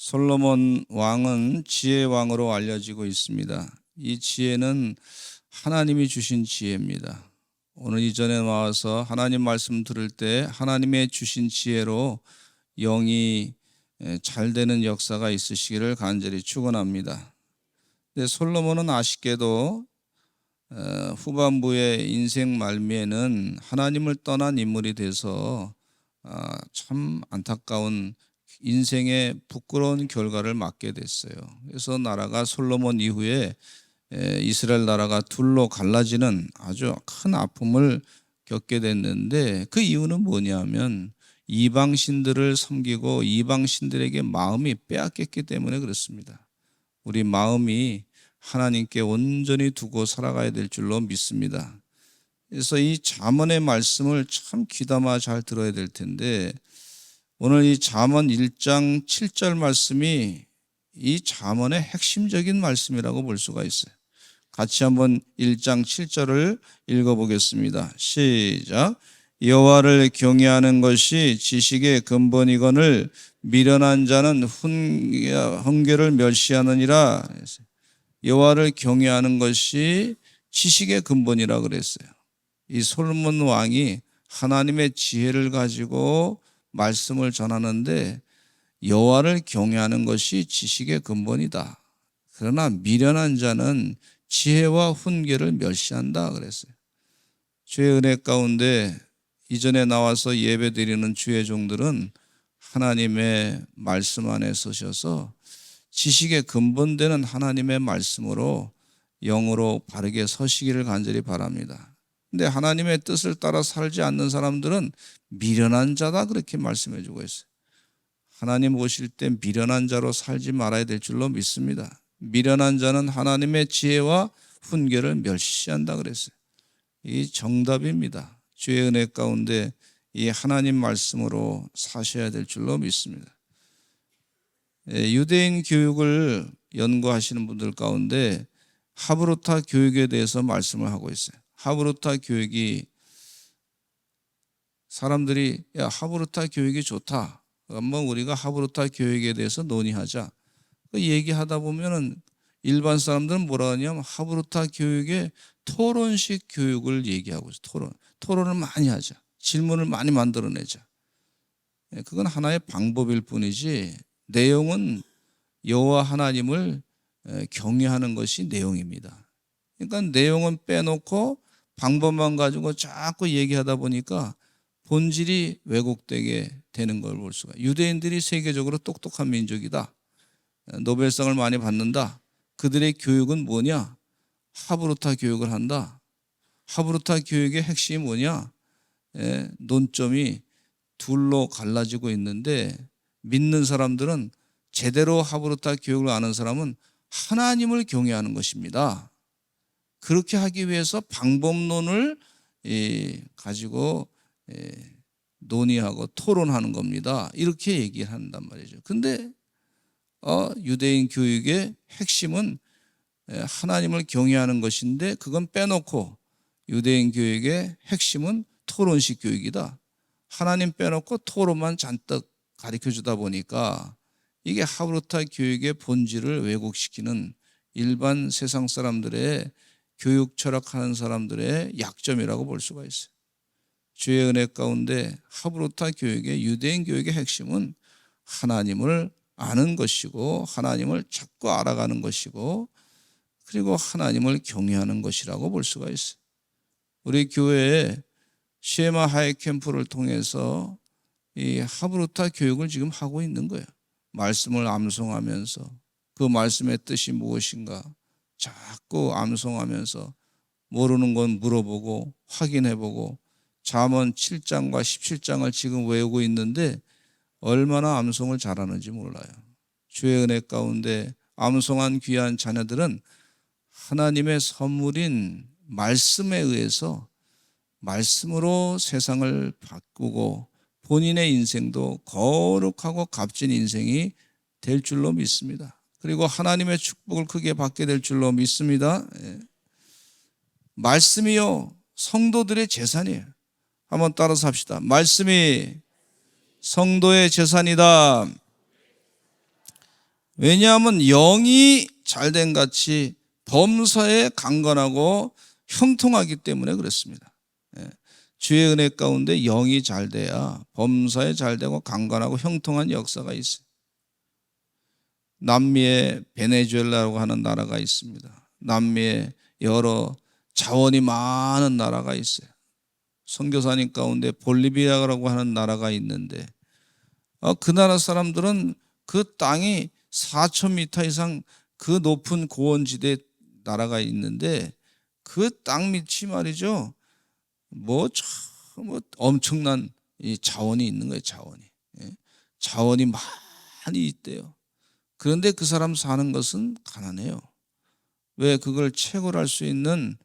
솔로몬 왕은 지혜의 왕으로 알려지고 있습니다. 이 지혜는 하나님이 주신 지혜입니다. 오늘 이전에 나와서 하나님 말씀 들을 때 하나님의 주신 지혜로 영이 잘 되는 역사가 있으시기를 간절히 축원합니다. 근데 솔로몬은 아쉽게도 후반부의 인생 말미에는 하나님을 떠난 인물이 돼서 참 안타까운 인생의 부끄러운 결과를 맞게 됐어요. 그래서 나라가 솔로몬 이후에 이스라엘 나라가 둘로 갈라지는 아주 큰 아픔을 겪게 됐는데, 그 이유는 뭐냐면 이방신들을 섬기고 이방신들에게 마음이 빼앗겼기 때문에 그렇습니다. 우리 마음이 하나님께 온전히 두고 살아가야 될 줄로 믿습니다. 그래서 이 잠언의 말씀을 참 귀담아 잘 들어야 될 텐데, 오늘 이 잠언 1장 7절 말씀이 이 잠언의 핵심적인 말씀이라고 볼 수가 있어요. 같이 한번 1장 7절을 읽어보겠습니다. 시작. 여호와를 경외하는 것이 지식의 근본이거늘 미련한 자는 훈계를 멸시하느니라. 여호와를 경외하는 것이 지식의 근본이라 그랬어요. 이 솔로몬 왕이 하나님의 지혜를 가지고 말씀을 전하는데, 여호와를 경외하는 것이 지식의 근본이다. 그러나 미련한 자는 지혜와 훈계를 멸시한다 그랬어요. 주의 은혜 가운데 이전에 나와서 예배드리는 주의 종들은 하나님의 말씀 안에 서셔서 지식의 근본되는 하나님의 말씀으로 영으로 바르게 서시기를 간절히 바랍니다. 근데 하나님의 뜻을 따라 살지 않는 사람들은 미련한 자다 그렇게 말씀해 주고 있어요. 하나님 오실 때 미련한 자로 살지 말아야 될 줄로 믿습니다. 미련한 자는 하나님의 지혜와 훈계를 멸시한다 그랬어요. 이 정답입니다. 주의 은혜 가운데 이 하나님 말씀으로 사셔야 될 줄로 믿습니다. 유대인 교육을 연구하시는 분들 가운데 하브루타 교육에 대해서 말씀을 하고 있어요. 하브루타 교육이, 사람들이 야 하브루타 교육이 좋다, 한번 우리가 하브루타 교육에 대해서 논의하자, 그 얘기하다 보면은 일반 사람들은 뭐라 하냐면 하브루타 교육의 토론식 교육을 얘기하고 있어요. 토론을 많이 하자, 질문을 많이 만들어내자. 그건 하나의 방법일 뿐이지 내용은 여호와 하나님을 경외하는 것이 내용입니다. 그러니까 내용은 빼놓고 방법만 가지고 자꾸 얘기하다 보니까 본질이 왜곡되게 되는 걸 볼 수가. 유대인들이 세계적으로 똑똑한 민족이다, 노벨상을 많이 받는다. 그들의 교육은 뭐냐? 하브루타 교육을 한다. 하브루타 교육의 핵심이 뭐냐? 논점이 둘로 갈라지고 있는데, 믿는 사람들은, 제대로 하브루타 교육을 아는 사람은 하나님을 경외하는 것입니다. 그렇게 하기 위해서 방법론을 가지고 논의하고 토론하는 겁니다. 이렇게 얘기를 한단 말이죠. 근데 유대인 교육의 핵심은 하나님을 경외하는 것인데, 그건 빼놓고 유대인 교육의 핵심은 토론식 교육이다. 하나님 빼놓고 토론만 잔뜩 가르쳐 주다 보니까 이게 하브루타 교육의 본질을 왜곡시키는 일반 세상 사람들의 교육 철학하는 사람들의 약점이라고 볼 수가 있어요. 주의 은혜 가운데 하브루타 교육의, 유대인 교육의 핵심은 하나님을 아는 것이고, 하나님을 찾고 알아가는 것이고, 그리고 하나님을 경외하는 것이라고 볼 수가 있어요. 우리 교회에 시에마 하이 캠프를 통해서 이 하브루타 교육을 지금 하고 있는 거예요. 말씀을 암송하면서 그 말씀의 뜻이 무엇인가 자꾸 암송하면서 모르는 건 물어보고 확인해보고, 잠언 7장과 17장을 지금 외우고 있는데 얼마나 암송을 잘하는지 몰라요. 주의 은혜 가운데 암송한 귀한 자녀들은 하나님의 선물인 말씀에 의해서 말씀으로 세상을 바꾸고 본인의 인생도 거룩하고 값진 인생이 될 줄로 믿습니다. 그리고 하나님의 축복을 크게 받게 될 줄로 믿습니다. 말씀이요 성도들의 재산이에요. 한번 따라서 합시다. 말씀이 성도의 재산이다. 왜냐하면 영이 잘된 같이 범사에 강건하고 형통하기 때문에 그렇습니다. 예. 주의 은혜 가운데 영이 잘 돼야 범사에 잘 되고 강건하고 형통한 역사가 있어요. 남미에 베네수엘라라고 하는 나라가 있습니다. 남미에 여러 자원이 많은 나라가 있어요. 선교사님 가운데 볼리비아라고 하는 나라가 있는데 그 나라 사람들은 그 땅이 4,000m 이상 그 높은 고원지대 나라가 있는데 그 땅 밑이 말이죠. 뭐 엄청난 이 자원이 있는 거예요. 자원이. 예. 자원이 많이 있대요. 그런데 그 사람 사는 것은 가난해요. 왜? 그걸 채굴할 수 있는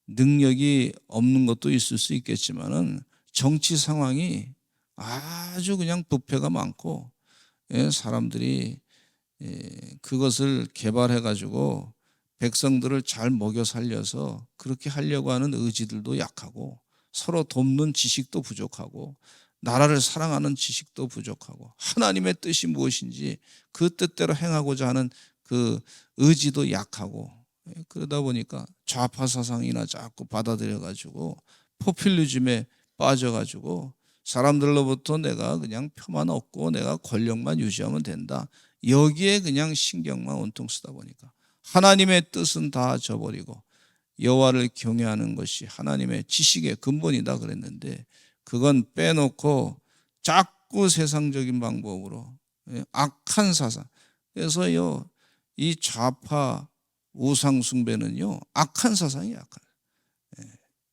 능력이 없는 것도 있을 수 있겠지만은 정치 상황이 아주 그냥 부패가 많고 사람들이 그것을 개발해 가지고 백성들을 잘 먹여 살려서 그렇게 하려고 하는 의지들도 약하고 서로 돕는 지식도 부족하고 나라를 사랑하는 지식도 부족하고 하나님의 뜻이 무엇인지 그 뜻대로 행하고자 하는 그 의지도 약하고 그러다 보니까 좌파 사상이나 자꾸 받아들여 가지고 포퓰리즘에 빠져 가지고 사람들로부터 내가 그냥 표만 얻고 내가 권력만 유지하면 된다. 여기에 그냥 신경만 온통 쓰다 보니까 하나님의 뜻은 다 저버리고 여호와를 경외하는 것이 하나님의 지식의 근본이다 그랬는데 그건 빼놓고 자꾸 세상적인 방법으로 악한 사상. 그래서요 이 좌파 우상 숭배는요 악한 사상이에요.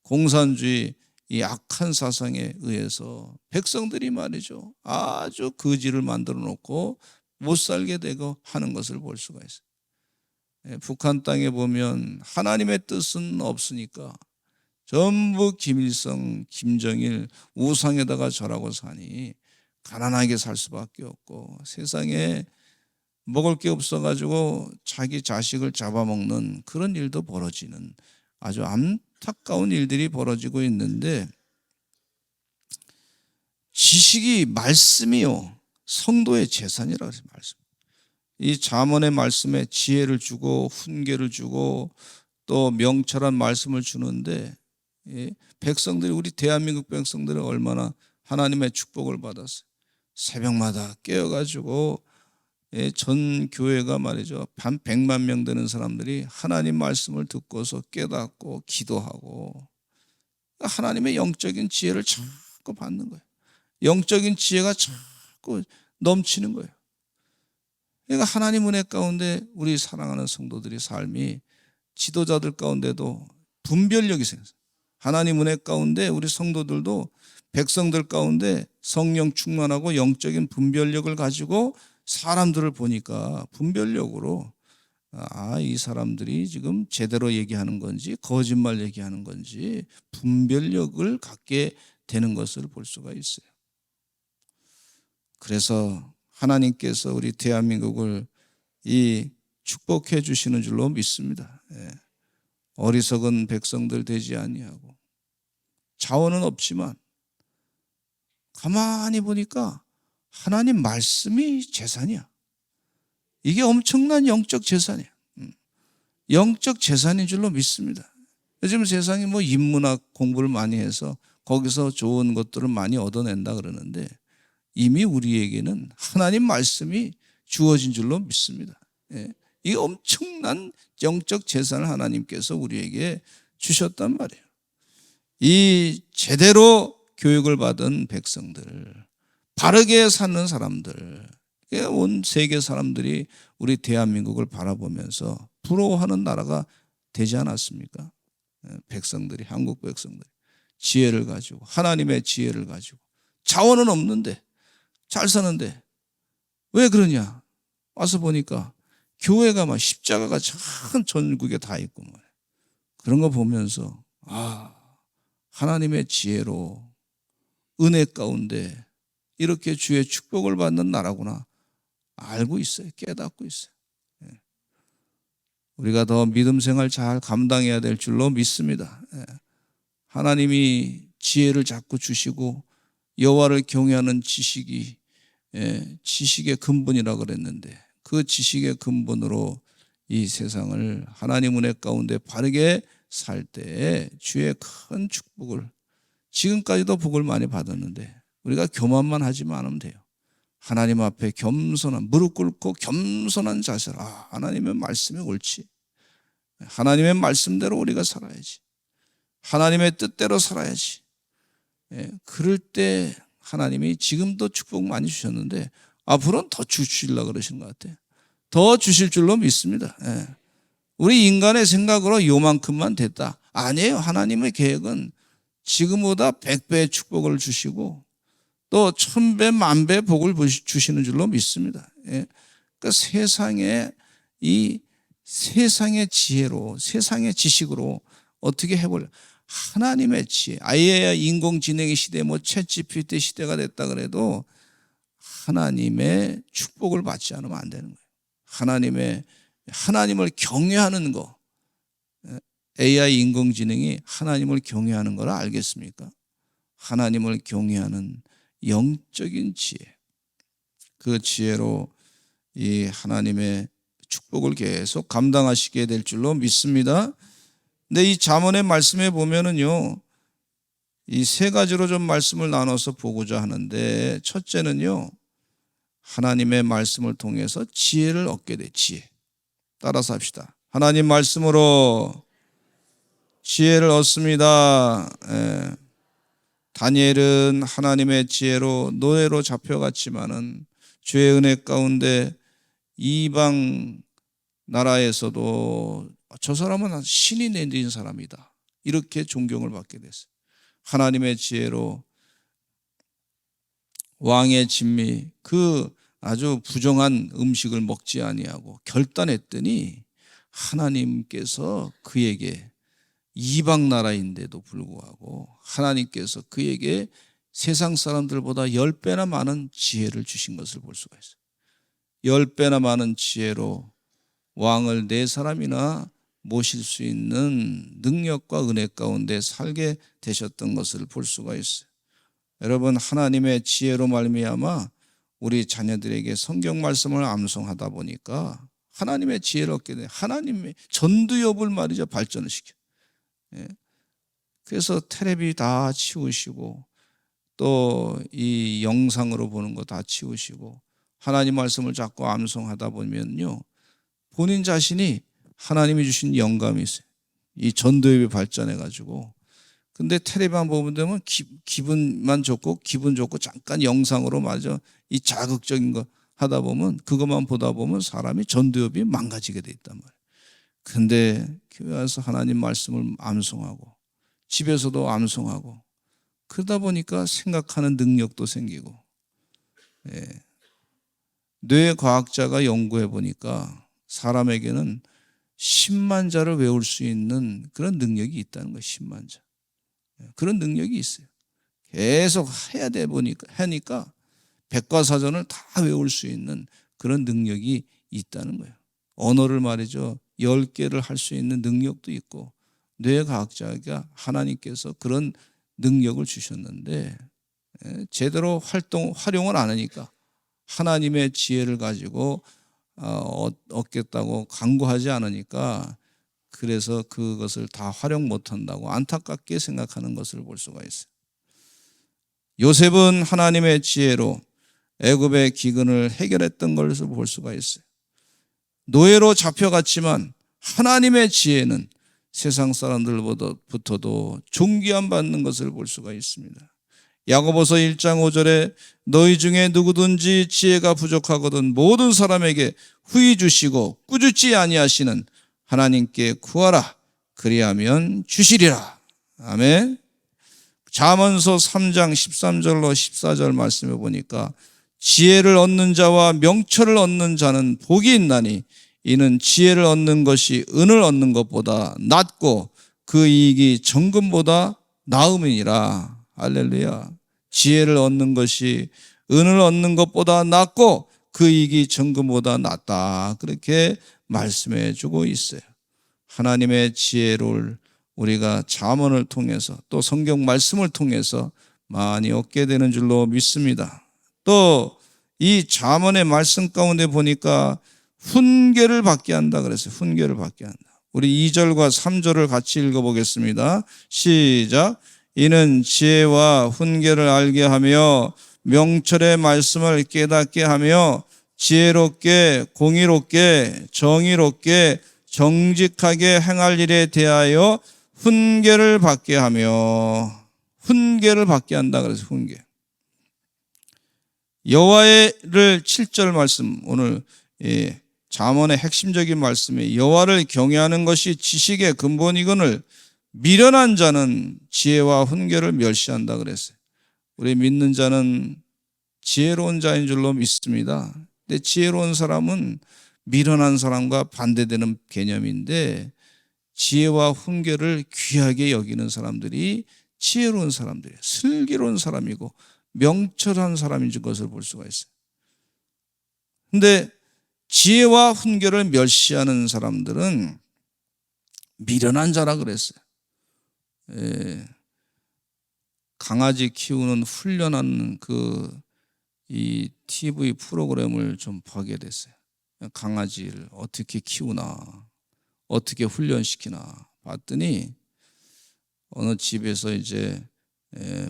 공산주의 이 악한 사상에 의해서 백성들이 말이죠 아주 거지를 만들어 놓고 못 살게 되고 하는 것을 볼 수가 있어요. 북한 땅에 보면 하나님의 뜻은 없으니까 전부 김일성, 김정일 우상에다가 절하고 사니 가난하게 살 수밖에 없고 세상에 먹을 게 없어가지고 자기 자식을 잡아먹는 그런 일도 벌어지는 아주 안타까운 일들이 벌어지고 있는데 지식이 말씀이요 성도의 재산이라고 해서 말씀. 이 잠언의 말씀에 지혜를 주고 훈계를 주고 또 명철한 말씀을 주는데 백성들이 우리 대한민국 백성들은 얼마나 하나님의 축복을 받았어요. 새벽마다 깨어가지고 전 교회가 말이죠 한 100만 명 되는 사람들이 하나님 말씀을 듣고서 깨닫고 기도하고 하나님의 영적인 지혜를 자꾸 받는 거예요. 영적인 지혜가 자꾸 넘치는 거예요. 그러니까 하나님 은혜 가운데 우리 사랑하는 성도들의 삶이 지도자들 가운데도 분별력이 생겨요. 하나님 은혜 가운데 우리 성도들도 백성들 가운데 성령 충만하고 영적인 분별력을 가지고 사람들을 보니까 분별력으로 이 사람들이 지금 제대로 얘기하는 건지 거짓말 얘기하는 건지 분별력을 갖게 되는 것을 볼 수가 있어요. 그래서 하나님께서 우리 대한민국을 이 축복해 주시는 줄로 믿습니다. 어리석은 백성들 되지 아니하고 자원은 없지만 가만히 보니까 하나님 말씀이 재산이야. 이게 엄청난 영적 재산이야. 영적 재산인 줄로 믿습니다. 요즘 세상이 뭐 인문학 공부를 많이 해서 거기서 좋은 것들을 많이 얻어낸다 그러는데 이미 우리에게는 하나님 말씀이 주어진 줄로 믿습니다. 이게 엄청난 영적 재산을 하나님께서 우리에게 주셨단 말이에요. 이 제대로 교육을 받은 백성들, 바르게 사는 사람들, 온 세계 사람들이 우리 대한민국을 바라보면서 부러워하는 나라가 되지 않았습니까? 백성들이, 한국 백성들이 지혜를 가지고 하나님의 지혜를 가지고 자원은 없는데 잘 사는데 왜 그러냐? 와서 보니까 교회가 막 십자가가 참 전국에 다 있고 말이야. 그런 거 보면서 하나님의 지혜로 은혜 가운데 이렇게 주의 축복을 받는 나라구나 알고 있어요. 깨닫고 있어요. 우리가 더 믿음 생활 잘 감당해야 될 줄로 믿습니다. 하나님이 지혜를 자꾸 주시고 여호와를 경외하는 지식이 지식의 근본이라고 그랬는데 그 지식의 근본으로 이 세상을 하나님 은혜 가운데 바르게 살 때에 주의 큰 축복을, 지금까지도 복을 많이 받았는데 우리가 교만만 하지만 않으면 돼요. 하나님 앞에 겸손한, 무릎 꿇고 겸손한 자세로, 하나님의 말씀이 옳지, 하나님의 말씀대로 우리가 살아야지, 하나님의 뜻대로 살아야지. 그럴 때 하나님이 지금도 축복 많이 주셨는데 앞으로는 더 주시려고 그러시는 것 같아요. 더 주실 줄로 믿습니다. 우리 인간의 생각으로 요만큼만 됐다, 아니에요. 하나님의 계획은 지금보다 100배의 축복을 주시고 또 1000배, 10,000배 복을 주시는 줄로 믿습니다. 그러니까 세상의 지혜로, 세상의 지식으로 어떻게 해보려? 하나님의 지혜. 아예 인공지능의 시대, 챗 GPT 시대가 됐다 그래도 하나님의 축복을 받지 않으면 안 되는 거예요. 하나님을 경외하는 거. AI 인공지능이 하나님을 경외하는 걸 알겠습니까? 하나님을 경외하는 영적인 지혜, 그 지혜로 이 하나님의 축복을 계속 감당하시게 될 줄로 믿습니다. 근데 이 잠언의 말씀에 보면은요, 이 세 가지로 좀 말씀을 나눠서 보고자 하는데, 첫째는요, 하나님의 말씀을 통해서 지혜를 얻게 돼. 지혜. 따라서 합시다. 하나님 말씀으로 지혜를 얻습니다. 다니엘은 하나님의 지혜로 노예로 잡혀갔지만은 주의 은혜 가운데 이방 나라에서도 저 사람은 신이 내린 사람이다, 이렇게 존경을 받게 됐어요. 하나님의 지혜로 왕의 진미, 그 아주 부정한 음식을 먹지 아니하고 결단했더니 하나님께서 그에게, 이방 나라인데도 불구하고 하나님께서 그에게 세상 사람들보다 10배나 많은 지혜를 주신 것을 볼 수가 있어요. 10배나 많은 지혜로 왕을 4사람이나 모실 수 있는 능력과 은혜 가운데 살게 되셨던 것을 볼 수가 있어요. 여러분, 하나님의 지혜로 말미암아 우리 자녀들에게 성경 말씀을 암송하다 보니까 하나님의 지혜를 얻게 돼. 하나님의 전두엽을 말이죠, 발전을 시켜. 그래서 텔레비 다 치우시고 또 이 영상으로 보는 거 다 치우시고 하나님 말씀을 자꾸 암송하다 보면요, 본인 자신이 하나님이 주신 영감이 있어요. 이 전두엽이 발전해가지고. 근데 텔레비만 보면 되면 기분만 좋고, 기분 좋고 잠깐 영상으로 맞아 이 자극적인 거 하다 보면, 그것만 보다 보면 사람이 전두엽이 망가지게 돼 있단 말이에요. 근데 교회 와서 하나님 말씀을 암송하고 집에서도 암송하고 그러다 보니까 생각하는 능력도 생기고, 뇌과학자가 연구해 보니까 사람에게는 10만 자를 외울 수 있는 그런 능력이 있다는 거예요. 10만 자. 그런 능력이 있어요. 계속 해야 돼 보니까, 하니까 백과사전을 다 외울 수 있는 그런 능력이 있다는 거예요. 언어를 말이죠, 10개를 할 수 있는 능력도 있고, 뇌과학자가 하나님께서 그런 능력을 주셨는데 제대로 활용을 안 하니까 하나님의 지혜를 가지고 얻겠다고 강구하지 않으니까, 그래서 그것을 다 활용 못한다고 안타깝게 생각하는 것을 볼 수가 있어요. 요셉은 하나님의 지혜로 애굽의 기근을 해결했던 것을 볼 수가 있어요. 노예로 잡혀갔지만 하나님의 지혜는 세상 사람들부터도 존귀함 받는 것을 볼 수가 있습니다. 야고보서 1장 5절에 너희 중에 누구든지 지혜가 부족하거든 모든 사람에게 후히 주시고 꾸짖지 아니하시는 하나님께 구하라, 그리하면 주시리라. 아멘. 잠언서 3장 13절로 14절 말씀해 보니까 지혜를 얻는 자와 명철을 얻는 자는 복이 있나니 이는 지혜를 얻는 것이 은을 얻는 것보다 낫고 그 이익이 정금보다 나음이니라. 할렐루야. 지혜를 얻는 것이 은을 얻는 것보다 낫고 그 이익이 정금보다 낫다, 그렇게 말씀해 주고 있어요. 하나님의 지혜를 우리가 잠언을 통해서 또 성경 말씀을 통해서 많이 얻게 되는 줄로 믿습니다. 또 이 잠언의 말씀 가운데 보니까 훈계를 받게 한다 그랬어요. 훈계를 받게 한다. 우리 2절과 3절을 같이 읽어보겠습니다. 시작. 이는 지혜와 훈계를 알게 하며 명철의 말씀을 깨닫게 하며 지혜롭게 공의롭게 정의롭게 정직하게 행할 일에 대하여 훈계를 받게 하며, 훈계를 받게 한다 그래서 훈계. 여호와를 7절 말씀, 오늘 잠언의 핵심적인 말씀이 여호와를 경외하는 것이 지식의 근본이거늘 미련한 자는 지혜와 훈계를 멸시한다 그랬어요. 우리 믿는 자는 지혜로운 자인 줄로 믿습니다. 근데 지혜로운 사람은 미련한 사람과 반대되는 개념인데, 지혜와 훈계를 귀하게 여기는 사람들이 지혜로운 사람들이에요. 슬기로운 사람이고 명철한 사람인 것을 볼 수가 있어요. 근데 지혜와 훈계를 멸시하는 사람들은 미련한 자라 그랬어요. 강아지 키우는 훈련하는 이 TV 프로그램을 좀 보게 됐어요. 강아지를 어떻게 키우나, 어떻게 훈련시키나 봤더니 어느 집에서 이제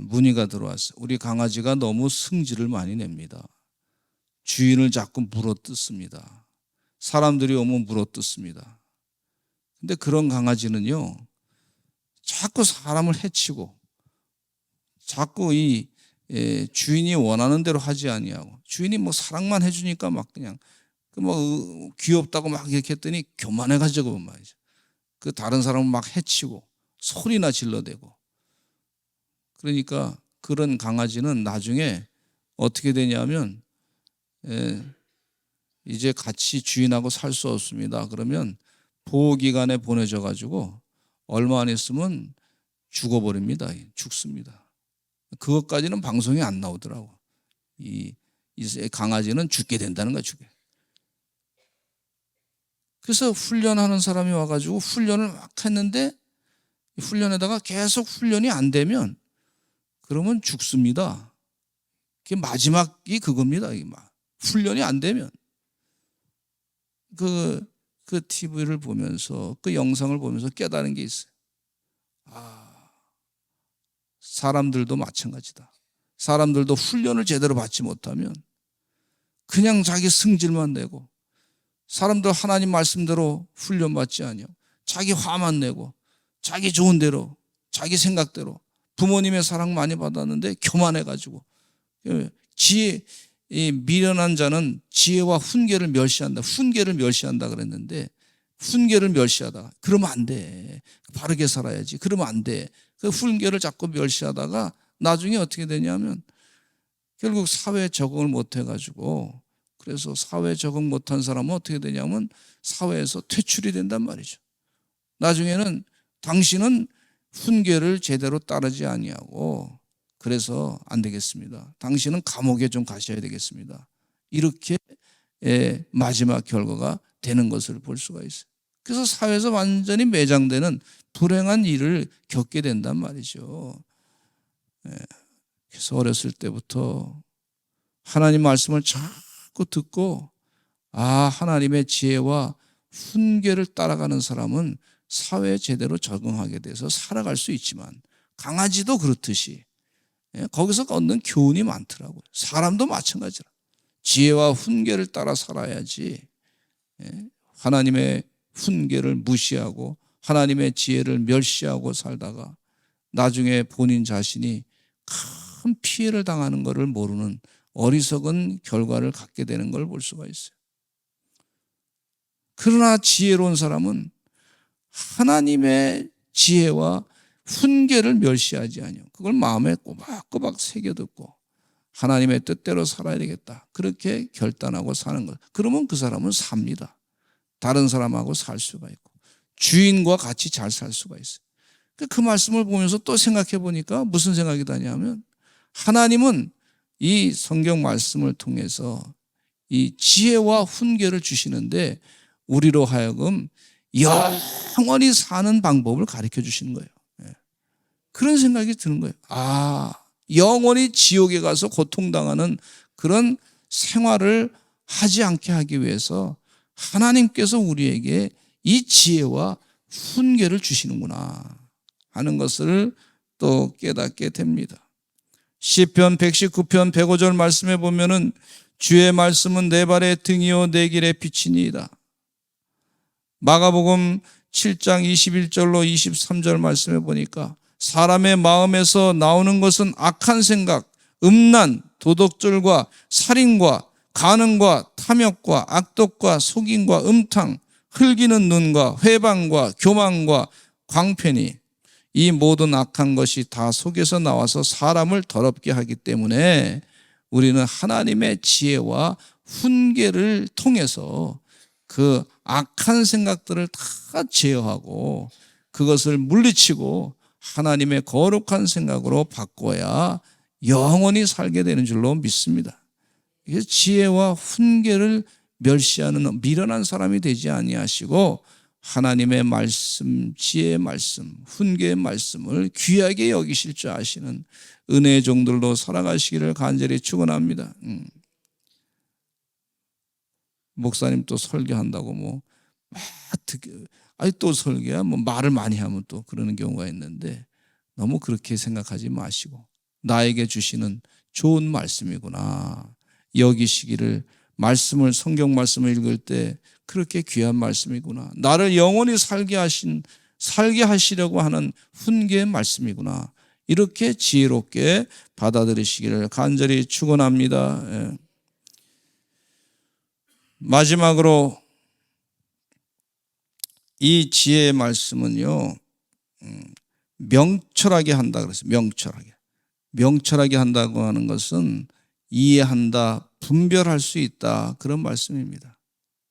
문의가 들어왔어요. 우리 강아지가 너무 승질을 많이 냅니다. 주인을 자꾸 물어뜯습니다. 사람들이 오면 물어뜯습니다. 근데 그런 강아지는요, 자꾸 사람을 해치고 자꾸 주인이 원하는 대로 하지 아니하고, 주인이 뭐 사랑만 해주니까 막 그냥 귀엽다고 막 이렇게 했더니 교만해가지고 말이죠. 다른 사람을 막 해치고 소리나 질러대고. 그러니까 그런 강아지는 나중에 어떻게 되냐면 이제 같이 주인하고 살 수 없습니다. 그러면 보호기관에 보내져 가지고 얼마 안 있으면 죽어버립니다. 죽습니다. 그것까지는 방송에 안 나오더라고. 이 강아지는 죽게 된다는 거야, 죽게. 그래서 훈련하는 사람이 와가지고 훈련을 막 했는데, 훈련에다가 계속 훈련이 안 되면 그러면 죽습니다. 그게 마지막이 그겁니다. 훈련이 안 되면. 그 TV를 보면서, 그 영상을 보면서 깨달은 게 있어요. 사람들도 마찬가지다. 사람들도 훈련을 제대로 받지 못하면 그냥 자기 승질만 내고, 사람들 하나님 말씀대로 훈련받지 않아요. 자기 화만 내고 자기 좋은 대로 자기 생각대로. 부모님의 사랑 많이 받았는데 교만해가지고. 미련한 자는 지혜와 훈계를 멸시한다. 훈계를 멸시한다 그랬는데, 훈계를 멸시하다가 그러면 안 돼. 바르게 살아야지. 그러면 안 돼. 그 훈계를 자꾸 멸시하다가 나중에 어떻게 되냐면 결국 사회에 적응을 못 해가지고, 그래서 사회에 적응 못한 사람은 어떻게 되냐면 사회에서 퇴출이 된단 말이죠. 나중에는 당신은 훈계를 제대로 따르지 아니하고, 그래서 안 되겠습니다. 당신은 감옥에 좀 가셔야 되겠습니다. 이렇게 마지막 결과가 되는 것을 볼 수가 있어요. 그래서 사회에서 완전히 매장되는 불행한 일을 겪게 된단 말이죠. 그래서 어렸을 때부터 하나님 말씀을 자꾸 듣고, 하나님의 지혜와 훈계를 따라가는 사람은 사회에 제대로 적응하게 돼서 살아갈 수 있지만, 강아지도 그렇듯이 거기서 얻는 교훈이 많더라고요. 사람도 마찬가지라. 지혜와 훈계를 따라 살아야지 하나님의 훈계를 무시하고 하나님의 지혜를 멸시하고 살다가 나중에 본인 자신이 큰 피해를 당하는 것을 모르는 어리석은 결과를 갖게 되는 걸 볼 수가 있어요. 그러나 지혜로운 사람은 하나님의 지혜와 훈계를 멸시하지 아니요. 그걸 마음에 꼬박꼬박 새겨듣고 하나님의 뜻대로 살아야 되겠다. 그렇게 결단하고 사는 것. 그러면 그 사람은 삽니다. 다른 사람하고 살 수가 있고 주인과 같이 잘 살 수가 있어요. 그 말씀을 보면서 또 생각해 보니까 무슨 생각이 나냐면, 하나님은 이 성경 말씀을 통해서 이 지혜와 훈계를 주시는데 우리로 하여금 영원히 사는 방법을 가르쳐 주시는 거예요. 그런 생각이 드는 거예요. 영원히 지옥에 가서 고통당하는 그런 생활을 하지 않게 하기 위해서 하나님께서 우리에게 이 지혜와 훈계를 주시는구나 하는 것을 또 깨닫게 됩니다. 시편 119편 105절 말씀에 보면은 주의 말씀은 내 발의 등이요 내 길의 빛이니이다. 마가복음 7장 21절로 23절 말씀에 보니까 사람의 마음에서 나오는 것은 악한 생각, 음란, 도덕질과 살인과 간음과 탐욕과 악독과 속임과 음탕, 흘기는 눈과 회방과 교만과 광편이 이 모든 악한 것이 다 속에서 나와서 사람을 더럽게 하기 때문에 우리는 하나님의 지혜와 훈계를 통해서 그 악한 생각들을 다 제어하고 그것을 물리치고 하나님의 거룩한 생각으로 바꿔야 영원히 살게 되는 줄로 믿습니다. 그래서 지혜와 훈계를 멸시하는 미련한 사람이 되지 아니하시고 하나님의 말씀, 지혜의 말씀, 훈계의 말씀을 귀하게 여기실 줄 아시는 은혜의 종들로 살아가시기를 간절히 축원합니다. 목사님 또 설교한다고 뭐 막 아니 또 설교야 뭐 말을 많이 하면 또 그러는 경우가 있는데 너무 그렇게 생각하지 마시고 나에게 주시는 좋은 말씀이구나 여기시기를 말씀을 성경 말씀을 읽을 때 그렇게 귀한 말씀이구나 나를 영원히 살게 하시려고 하는 훈계의 말씀이구나 이렇게 지혜롭게 받아들이시기를 간절히 축원합니다. 마지막으로 이 지혜의 말씀은요 명철하게 한다 그랬어요. 명철하게 한다고 하는 것은 이해한다, 분별할 수 있다 그런 말씀입니다.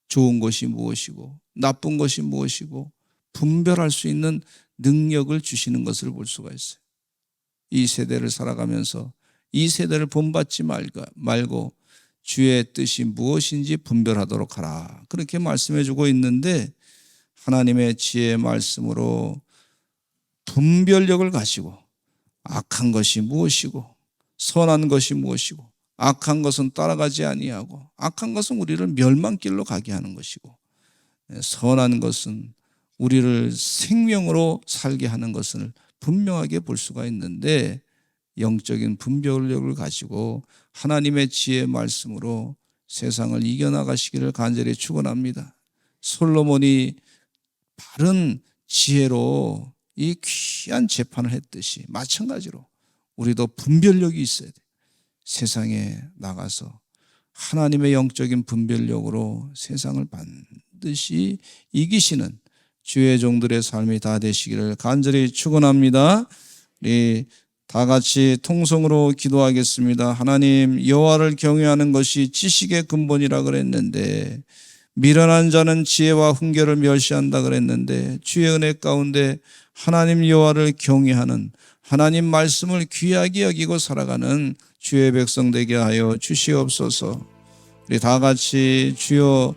좋은 것이 무엇이고 나쁜 것이 무엇이고 분별할 수 있는 능력을 주시는 것을 볼 수가 있어요. 이 세대를 살아가면서 이 세대를 본받지 말고 주의 뜻이 무엇인지 분별하도록 하라 그렇게 말씀해 주고 있는데 하나님의 지혜의 말씀으로 분별력을 가지고 악한 것이 무엇이고 선한 것이 무엇이고 악한 것은 따라가지 아니하고 악한 것은 우리를 멸망길로 가게 하는 것이고 선한 것은 우리를 생명으로 살게 하는 것을 분명하게 볼 수가 있는데 영적인 분별력을 가지고 하나님의 지혜의 말씀으로 세상을 이겨나가시기를 간절히 축원합니다. 솔로몬이 바른 지혜로 이 귀한 재판을 했듯이 마찬가지로 우리도 분별력이 있어야 돼. 세상에 나가서 하나님의 영적인 분별력으로 세상을 반드시 이기시는 주의 종들의 삶이 다 되시기를 간절히 축원합니다. 우리 다 같이 통성으로 기도하겠습니다. 하나님, 여호와를 경외하는 것이 지식의 근본이라 그랬는데 미련한 자는 지혜와 훈계를 멸시한다 그랬는데 주의 은혜 가운데 하나님 여호와를 경외하는 하나님 말씀을 귀하게 여기고 살아가는 주의 백성 되게 하여 주시옵소서. 우리 다 같이 주여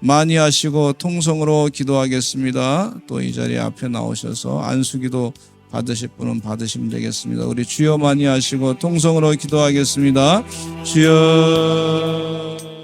많이 하시고 통성으로 기도하겠습니다. 또 이 자리 앞에 나오셔서 안수기도 받으실 분은 받으시면 되겠습니다. 우리 주여 많이 하시고 통성으로 기도하겠습니다. 주여